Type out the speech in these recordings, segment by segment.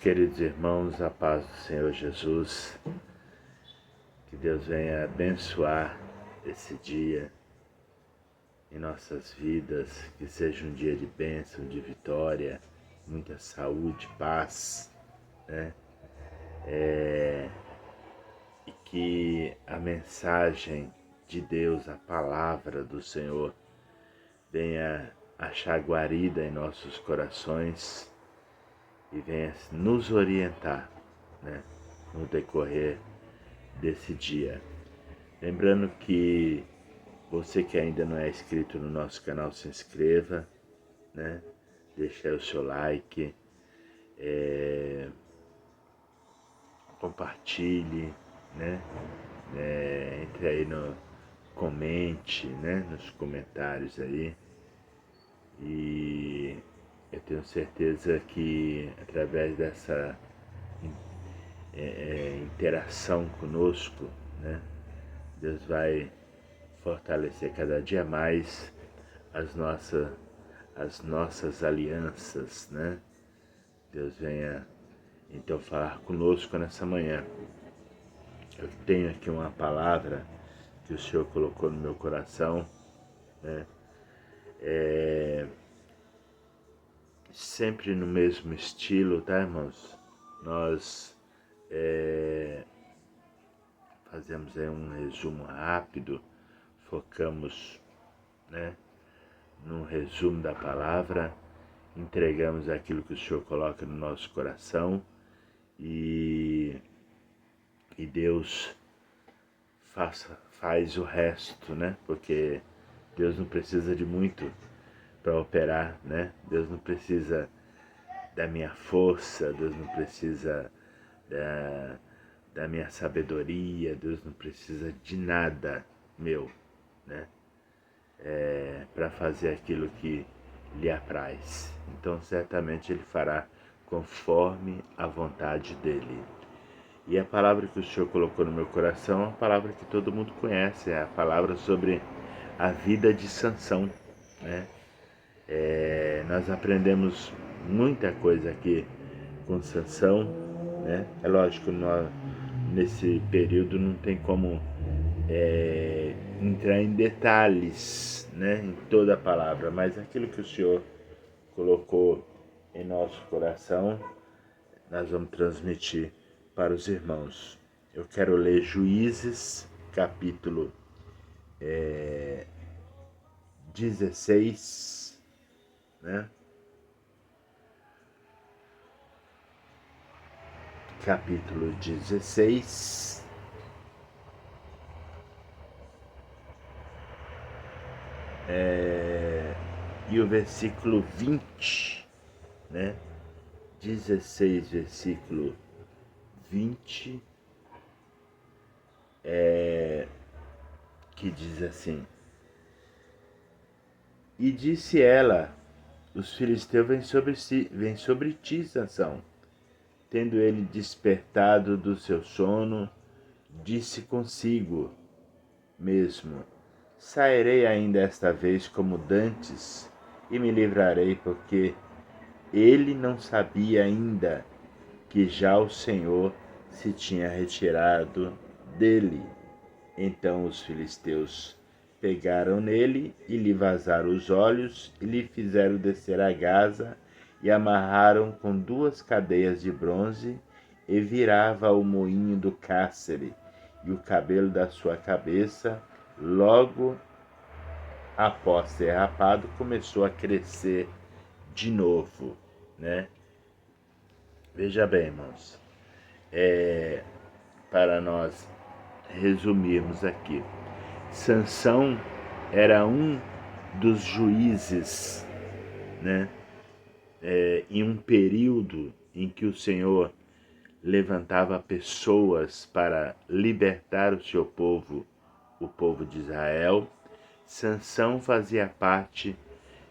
queridos irmãos, a paz do Senhor Jesus, que Deus venha abençoar esse dia em nossas vidas, que seja um dia de bênção, de vitória, muita saúde, paz, né? E que a mensagem de Deus, a palavra do Senhor, venha achar guarida em nossos corações e venha nos orientar, né, no decorrer desse dia. Lembrando que você que ainda não é inscrito no nosso canal, se inscreva, né? Deixe aí o seu like, compartilhe, né? Entre aí comente, né? Nos comentários aí. E eu tenho certeza que através dessa interação conosco, né, Deus vai fortalecer cada dia mais as nossas alianças, né? Deus venha então falar conosco nessa manhã. Eu tenho aqui uma palavra que o Senhor colocou no meu coração, né? Sempre no mesmo estilo, tá, irmãos? Nós fazemos aí um resumo rápido, focamos, né, num resumo da palavra, entregamos aquilo que o Senhor coloca no nosso coração e Deus faz o resto, né? Porque Deus não precisa de muito para operar, né? Deus não precisa da minha força, Deus não precisa da minha sabedoria, Deus não precisa de nada meu, né? Para fazer aquilo que lhe apraz. Então certamente Ele fará conforme a vontade dEle. E a palavra que o Senhor colocou no meu coração é uma palavra que todo mundo conhece, é a palavra sobre a vida de Sansão, né? Nós aprendemos muita coisa aqui com Sansão, né? É lógico, nesse período não tem como entrar em detalhes, né, em toda a palavra, mas aquilo que o Senhor colocou em nosso coração, nós vamos transmitir para os irmãos. Eu quero ler Juízes, capítulo 16, né? Capítulo 16, e o versículo 20, né? 16, versículo 20, que diz assim: E disse ela, os filisteus vêm sobre ti, Sansão. Tendo ele despertado do seu sono, disse consigo mesmo: Sairei ainda esta vez como dantes e me livrarei, porque ele não sabia ainda que já o Senhor se tinha retirado dele. Então os filisteus pegaram nele e lhe vazaram os olhos e lhe fizeram descer a Gaza e amarraram com 2 cadeias de bronze e virava o moinho do cárcere e o cabelo da sua cabeça, logo após ser rapado, começou a crescer de novo, né? Veja bem, irmãos, para nós resumirmos aqui, Sansão era um dos juízes, né? Em um período em que o Senhor levantava pessoas para libertar o seu povo, o povo de Israel, Sansão fazia parte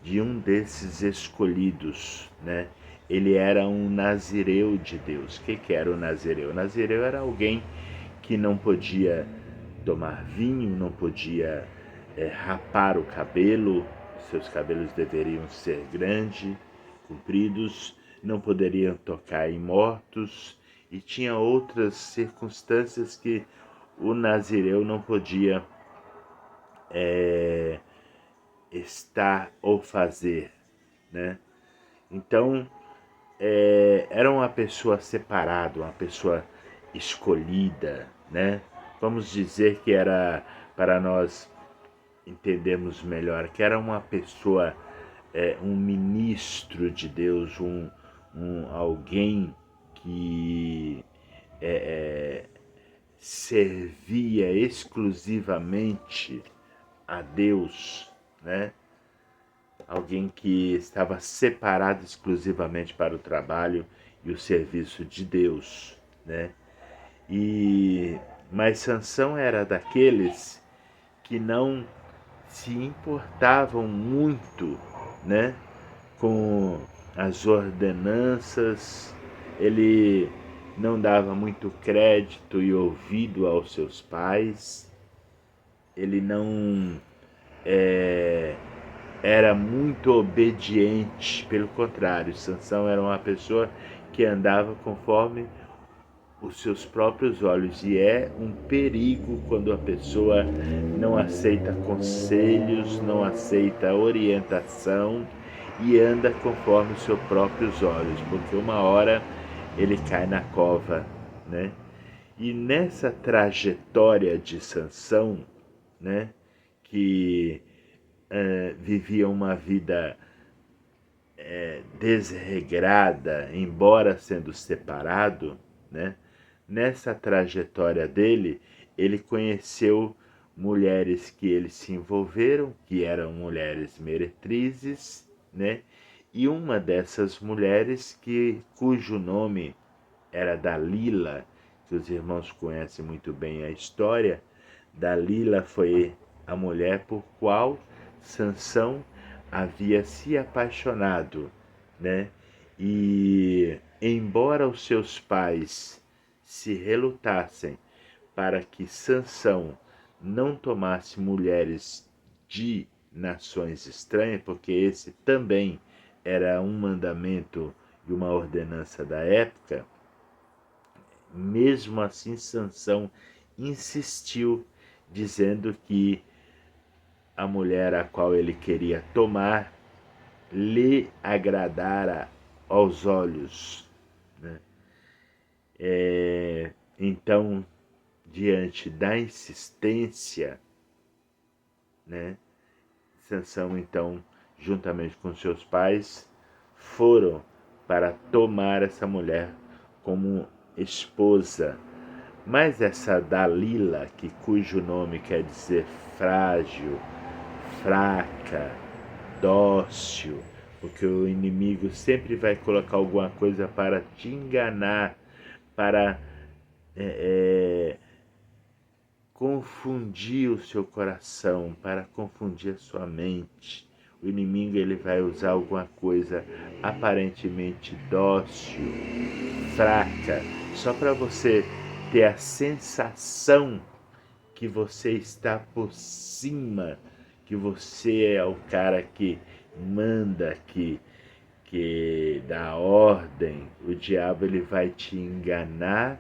de um desses escolhidos, né? Ele era um nazireu de Deus. O que era o nazireu? O nazireu era alguém que não podia tomar vinho, não podia rapar o cabelo, seus cabelos deveriam ser grandes, compridos, não poderiam tocar em mortos, e tinha outras circunstâncias que o nazireu não podia estar ou fazer, né? Então, era uma pessoa separada, uma pessoa escolhida, né? Vamos dizer que era, para nós entendermos melhor, que era uma pessoa, um ministro de Deus, alguém que servia exclusivamente a Deus, né? Alguém que estava separado exclusivamente para o trabalho e o serviço de Deus, né? Mas Sansão era daqueles que não se importavam muito, né, com as ordenanças. Ele não dava muito crédito e ouvido aos seus pais. Ele não era muito obediente, pelo contrário, Sansão era uma pessoa que andava conforme os seus próprios olhos, e é um perigo quando a pessoa não aceita conselhos, não aceita orientação e anda conforme os seus próprios olhos, porque uma hora ele cai na cova, né? E nessa trajetória de Sansão, né, que vivia uma vida desregrada, embora sendo separado, né? Nessa trajetória dele, ele conheceu mulheres que ele se envolveram, que eram mulheres meretrizes, né? E uma dessas mulheres, cujo nome era Dalila, que os irmãos conhecem muito bem a história, Dalila foi a mulher por qual Sansão havia se apaixonado, né? E embora os seus pais se relutassem para que Sansão não tomasse mulheres de nações estranhas, porque esse também era um mandamento e uma ordenança da época, mesmo assim Sansão insistiu, dizendo que a mulher a qual ele queria tomar lhe agradara aos olhos, né? Então, diante da insistência, né, Sansão, então, juntamente com seus pais, foram para tomar essa mulher como esposa. Mas essa Dalila, cujo nome quer dizer frágil, fraca, dócil, porque o inimigo sempre vai colocar alguma coisa para te enganar, para confundir o seu coração, para confundir a sua mente. O inimigo ele vai usar alguma coisa aparentemente dócil, fraca, só para você ter a sensação que você está por cima, que você é o cara que manda, que dá ordem. O diabo ele vai te enganar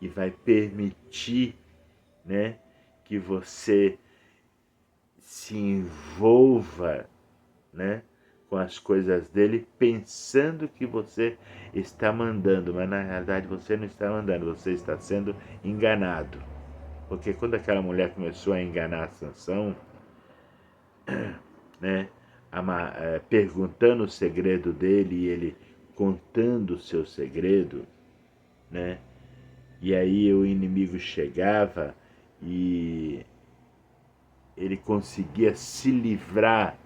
e vai permitir, né, que você se envolva, né, com as coisas dele, pensando que você está mandando, mas na realidade você não está mandando, você está sendo enganado. Porque quando aquela mulher começou a enganar Sansão, né, perguntando o segredo dele e ele contando o seu segredo, né, e aí o inimigo chegava e ele conseguia se livrar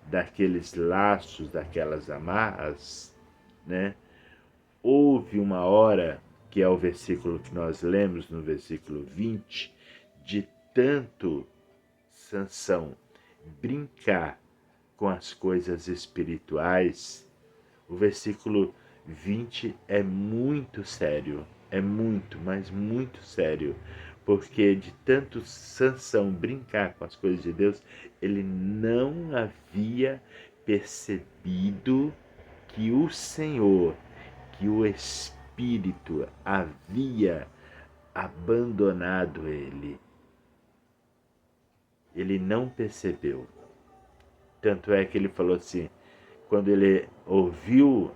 daqueles laços, daquelas amarras, né? Houve uma hora, que é o versículo que nós lemos no versículo 20, de tanto Sansão brincar com as coisas espirituais. O versículo 20 é muito sério, é muito, mas muito sério, porque de tanto Sansão brincar com as coisas de Deus, ele não havia percebido que o Senhor, que o Espírito havia abandonado ele. Ele não percebeu. Tanto é que ele falou assim, quando ele ouviu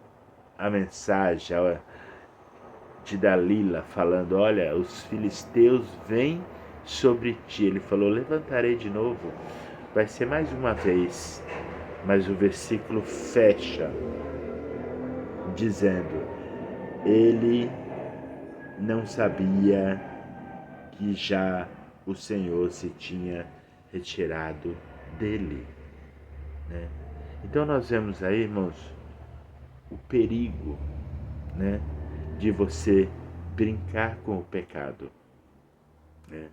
a mensagem de Dalila falando, olha, os filisteus vêm sobre ti. Ele falou, levantarei de novo. Vai ser mais uma vez. Mas o versículo fecha dizendo, ele não sabia que já o Senhor se tinha retirado dele, né? Então nós vemos aí, irmãos, o perigo, né, de você brincar com o pecado, né?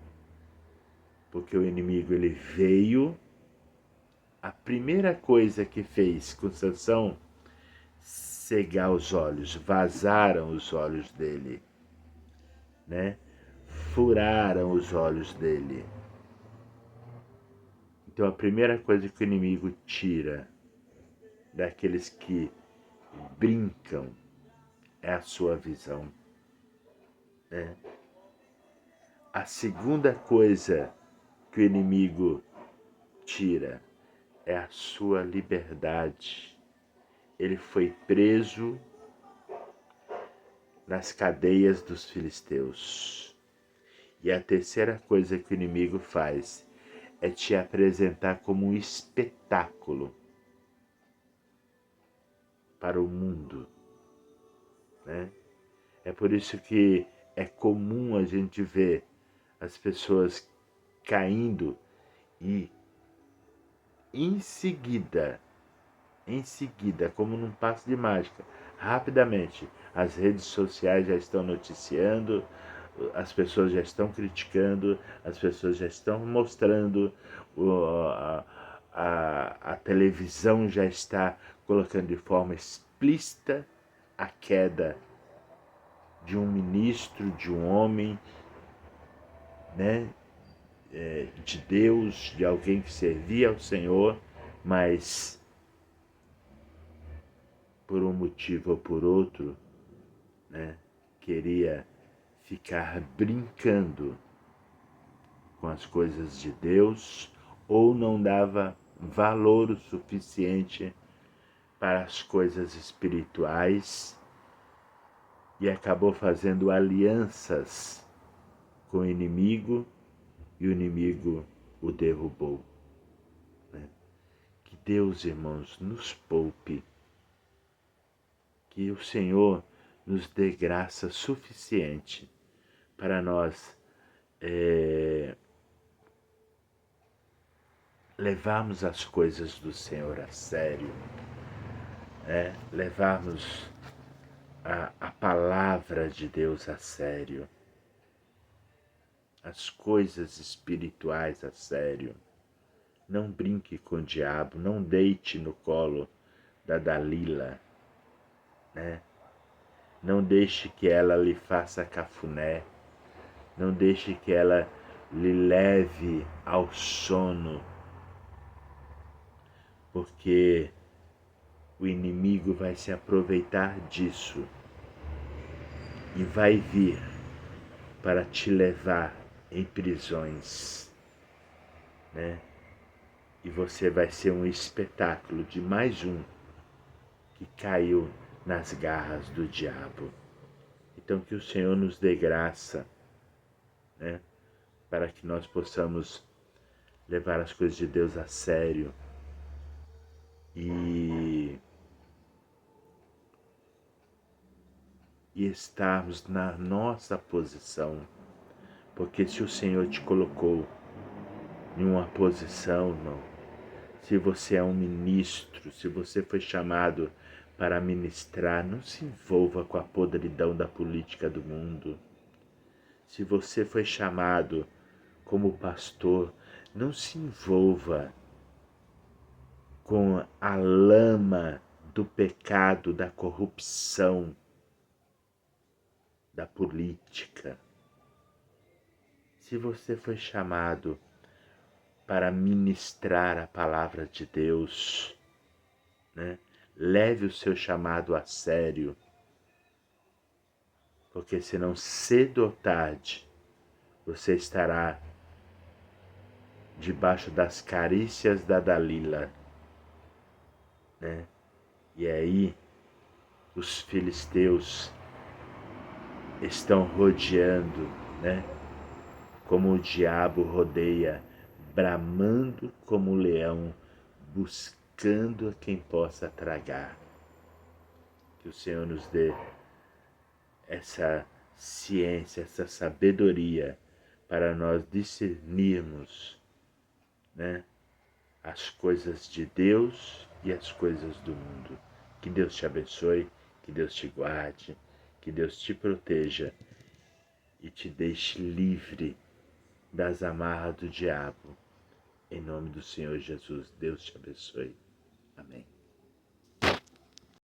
Porque o inimigo, ele veio, a primeira coisa que fez com Sansão, cegar os olhos, vazaram os olhos dele, né? Furaram os olhos dele. Então a primeira coisa que o inimigo tira daqueles que brincam é a sua visão, né? A segunda coisa que o inimigo tira é a sua liberdade. Ele foi preso nas cadeias dos filisteus. E a terceira coisa que o inimigo faz é te apresentar como um espetáculo para o mundo, né? É por isso que é comum a gente ver as pessoas caindo e em seguida, como num passo de mágica, rapidamente, as redes sociais já estão noticiando, as pessoas já estão criticando, as pessoas já estão mostrando, a televisão já está colocando de forma explícita a queda de um ministro, de um homem, né, de Deus, de alguém que servia ao Senhor, mas por um motivo ou por outro, né, queria ficar brincando com as coisas de Deus ou não dava valor o suficiente para as coisas espirituais e acabou fazendo alianças com o inimigo e o inimigo o derrubou, né? Que Deus, irmãos, nos poupe, que o Senhor nos dê graça suficiente para nós levarmos as coisas do Senhor a sério, levarmos a palavra de Deus a sério, as coisas espirituais a sério. Não brinque com o diabo, não deite no colo da Dalila, né? Não deixe que ela lhe faça cafuné, não deixe que ela lhe leve ao sono, porque o inimigo vai se aproveitar disso e vai vir para te levar em prisões, né? E você vai ser um espetáculo de mais um que caiu nas garras do diabo. Então que o Senhor nos dê graça, né, para que nós possamos levar as coisas de Deus a sério e estarmos na nossa posição, porque se o Senhor te colocou em uma posição, irmão, se você é um ministro, se você foi chamado para ministrar, não se envolva com a podridão da política do mundo. Se você foi chamado como pastor, não se envolva com a lama do pecado, da corrupção, da política. Se você foi chamado para ministrar a palavra de Deus, né, Leve o seu chamado a sério, porque senão cedo ou tarde você estará debaixo das carícias da Dalila, né? E aí os filisteus estão rodeando, né? Como o diabo rodeia, bramando como o leão, buscando a quem possa tragar. Que o Senhor nos dê essa ciência, essa sabedoria para nós discernirmos, né, as coisas de Deus e as coisas do mundo. Que Deus te abençoe, que Deus te guarde, que Deus te proteja e te deixe livre das amarras do diabo. Em nome do Senhor Jesus, Deus te abençoe. Amém.